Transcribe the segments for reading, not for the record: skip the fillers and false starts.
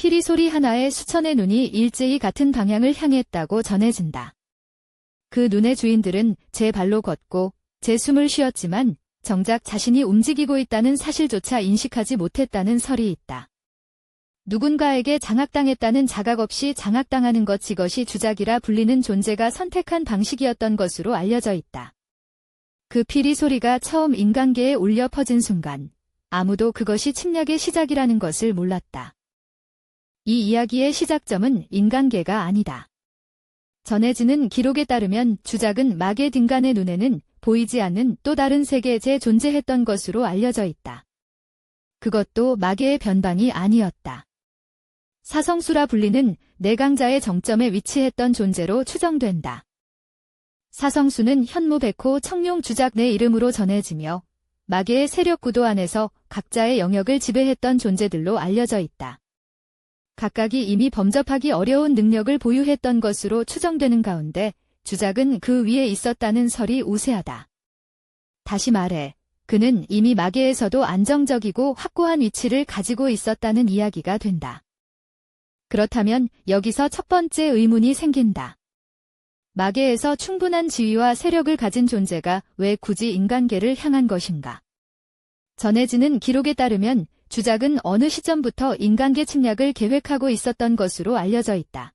피리 소리 하나에 수천의 눈이 일제히 같은 방향을 향했다고 전해진다. 그 눈의 주인들은 제 발로 걷고 제 숨을 쉬었지만 정작 자신이 움직이고 있다는 사실조차 인식하지 못했다는 설이 있다. 누군가에게 장악당했다는 자각 없이 장악당하는 것, 이것이 주작이라 불리는 존재가 선택한 방식이었던 것으로 알려져 있다. 그 피리 소리가 처음 인간계에 울려 퍼진 순간 아무도 그것이 침략의 시작이라는 것을 몰랐다. 이 이야기의 시작점은 인간계가 아니다. 전해지는 기록에 따르면 주작은 마겟 인간의 눈에는 보이지 않는 또 다른 세계에 존재했던 것으로 알려져 있다. 그것도 마계의 변방이 아니었다. 사성수라 불리는 내강자의 정점에 위치했던 존재로 추정된다. 사성수는 현무백호 청룡 주작 내 이름으로 전해지며 마계의 세력 구도 안에서 각자의 영역을 지배했던 존재들로 알려져 있다. 각각이 이미 범접하기 어려운 능력을 보유했던 것으로 추정되는 가운데 주작은 그 위에 있었다는 설이 우세하다. 다시 말해, 그는 이미 마계에서도 안정적이고 확고한 위치를 가지고 있었다는 이야기가 된다. 그렇다면 여기서 첫 번째 의문이 생긴다. 마계에서 충분한 지위와 세력을 가진 존재가 왜 굳이 인간계를 향한 것인가? 전해지는 기록에 따르면 주작은 어느 시점부터 인간계 침략을 계획하고 있었던 것으로 알려져 있다.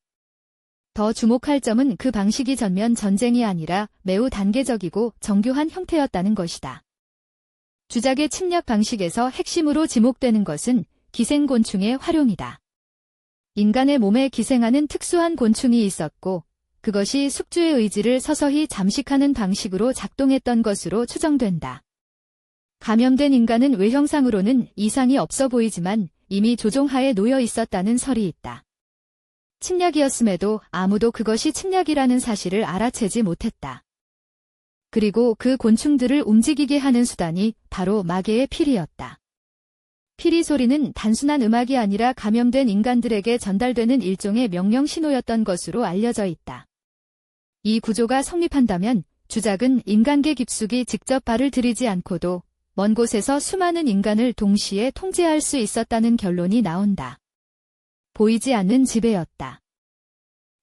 더 주목할 점은 그 방식이 전면 전쟁이 아니라 매우 단계적이고 정교한 형태였다는 것이다. 주작의 침략 방식에서 핵심으로 지목되는 것은 기생곤충의 활용이다. 인간의 몸에 기생하는 특수한 곤충이 있었고 그것이 숙주의 의지를 서서히 잠식하는 방식으로 작동했던 것으로 추정된다. 감염된 인간은 외형상으로는 이상이 없어 보이지만 이미 조종하에 놓여 있었다는 설이 있다. 침략이었음에도 아무도 그것이 침략이라는 사실을 알아채지 못했다. 그리고 그 곤충들을 움직이게 하는 수단이 바로 마계의 피리였다. 피리 소리는 단순한 음악이 아니라 감염된 인간들에게 전달되는 일종의 명령 신호였던 것으로 알려져 있다. 이 구조가 성립한다면 주작은 인간계 깊숙이 직접 발을 들이지 않고도 먼 곳에서 수많은 인간을 동시에 통제할 수 있었다는 결론이 나온다. 보이지 않는 지배였다.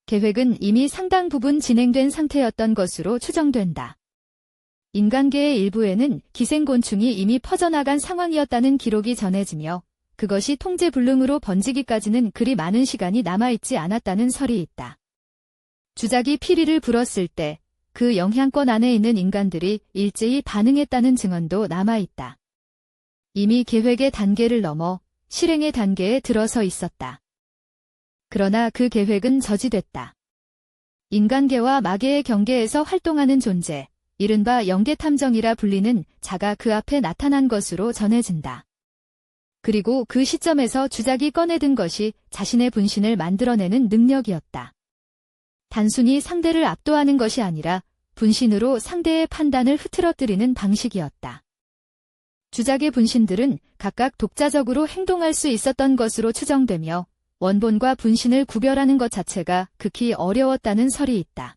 계획은 이미 상당 부분 진행된 상태였던 것으로 추정된다. 인간계의 일부에는 기생곤충이 이미 퍼져나간 상황이었다는 기록이 전해지며 그것이 통제불능으로 번지기까지는 그리 많은 시간이 남아있지 않았다는 설이 있다. 주작이 피리를 불었을 때 그 영향권 안에 있는 인간들이 일제히 반응했다는 증언도 남아있다. 이미 계획의 단계를 넘어 실행의 단계에 들어서 있었다. 그러나 그 계획은 저지됐다. 인간계와 마계의 경계에서 활동하는 존재, 이른바 영계탐정이라 불리는 자가 그 앞에 나타난 것으로 전해진다. 그리고 그 시점에서 주작이 꺼내든 것이 자신의 분신을 만들어내는 능력이었다. 단순히 상대를 압도하는 것이 아니라 분신으로 상대의 판단을 흐트러뜨리는 방식이었다. 주작의 분신들은 각각 독자적으로 행동할 수 있었던 것으로 추정되며 원본과 분신을 구별하는 것 자체가 극히 어려웠다는 설이 있다.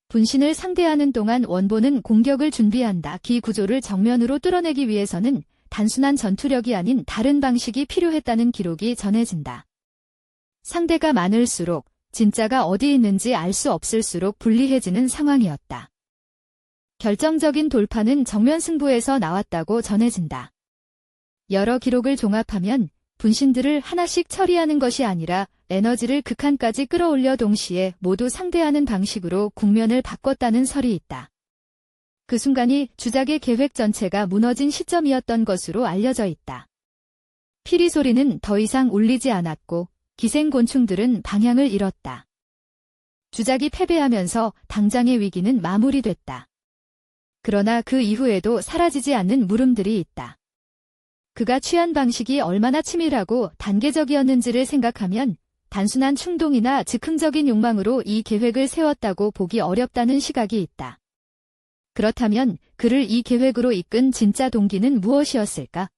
분신을 상대하는 동안 원본은 공격을 준비한다. 기 구조를 정면으로 뚫어내기 위해서는 단순한 전투력이 아닌 다른 방식이 필요했다는 기록이 전해진다. 상대가 많을수록 진짜가 어디 있는지 알 수 없을수록 불리해지는 상황이었다. 결정적인 돌파는 정면 승부에서 나왔다고 전해진다. 여러 기록을 종합하면 분신들을 하나씩 처리하는 것이 아니라 에너지를 극한까지 끌어올려 동시에 모두 상대하는 방식으로 국면을 바꿨다는 설이 있다. 그 순간이 주작의 계획 전체가 무너진 시점이었던 것으로 알려져 있다. 피리 소리는 더 이상 울리지 않았고 기생곤충들은 방향을 잃었다. 주작이 패배하면서 당장의 위기는 마무리됐다. 그러나 그 이후에도 사라지지 않는 물음들이 있다. 그가 취한 방식이 얼마나 치밀하고 단계적이었는지를 생각하면 단순한 충동이나 즉흥적인 욕망으로 이 계획을 세웠다고 보기 어렵다는 시각이 있다. 그렇다면 그를 이 계획으로 이끈 진짜 동기는 무엇이었을까?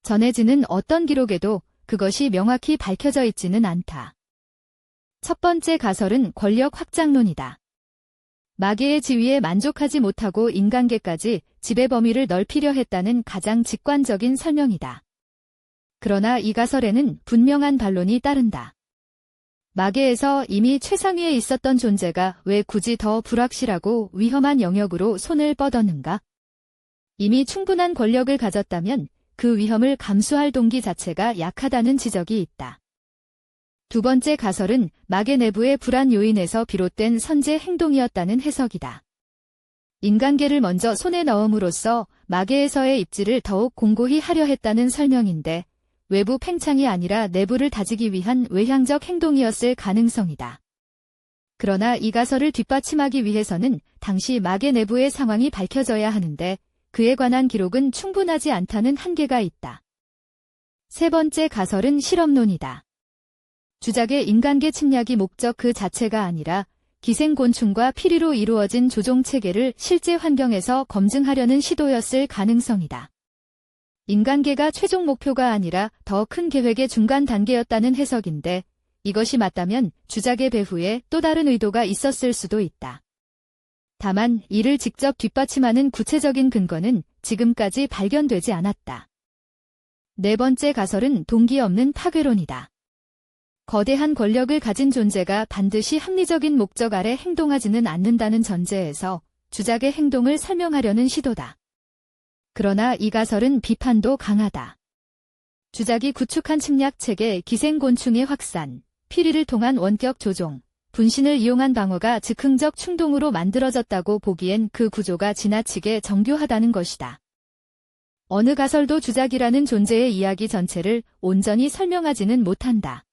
전해지는 어떤 기록에도 그것이 명확히 밝혀져 있지는 않다. 첫 번째 가설은 권력 확장론이다. 마계의 지위에 만족하지 못하고 인간계까지 지배 범위를 넓히려 했다는 가장 직관적인 설명이다. 그러나 이 가설에는 분명한 반론이 따른다. 마계에서 이미 최상위에 있었던 존재가 왜 굳이 더 불확실하고 위험한 영역으로 손을 뻗었는가? 이미 충분한 권력을 가졌다면 그 위험을 감수할 동기 자체가 약하다는 지적이 있다. 두 번째 가설은 마계 내부의 불안 요인에서 비롯된 선제 행동이었다는 해석이다. 인간계를 먼저 손에 넣음으로써 마계에서의 입지를 더욱 공고히 하려 했다는 설명인데 외부 팽창이 아니라 내부를 다지기 위한 외향적 행동이었을 가능성이다. 그러나 이 가설을 뒷받침하기 위해서는 당시 마계 내부의 상황이 밝혀져야 하는데 그에 관한 기록은 충분하지 않다는 한계가 있다. 세 번째 가설은 실험론이다. 주작의 인간계 침략이 목적 그 자체가 아니라 기생곤충과 피리로 이루어진 조종체계를 실제 환경에서 검증하려는 시도였을 가능성이다. 인간계가 최종 목표가 아니라 더 큰 계획의 중간 단계였다는 해석인데 이것이 맞다면 주작의 배후에 또 다른 의도가 있었을 수도 있다. 다만 이를 직접 뒷받침하는 구체적인 근거는 지금까지 발견되지 않았다. 네 번째 가설은 동기 없는 파괴론이다. 거대한 권력을 가진 존재가 반드시 합리적인 목적 아래 행동하지는 않는다는 전제에서 주작의 행동을 설명하려는 시도다. 그러나 이 가설은 비판도 강하다. 주작이 구축한 침략체계, 기생곤충의 확산, 피리를 통한 원격 조종, 분신을 이용한 방어가 즉흥적 충동으로 만들어졌다고 보기엔 그 구조가 지나치게 정교하다는 것이다. 어느 가설도 주작이라는 존재의 이야기 전체를 온전히 설명하지는 못한다.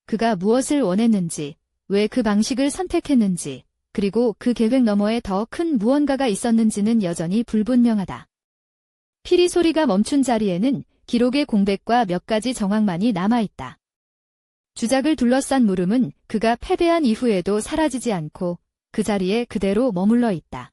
그가 무엇을 원했는지, 왜 그 방식을 선택했는지, 그리고 그 계획 너머에 더 큰 무언가가 있었는지는 여전히 불분명하다. 피리 소리가 멈춘 자리에는 기록의 공백과 몇 가지 정황만이 남아있다. 주작을 둘러싼 물음은 그가 패배한 이후에도 사라지지 않고 그 자리에 그대로 머물러 있다.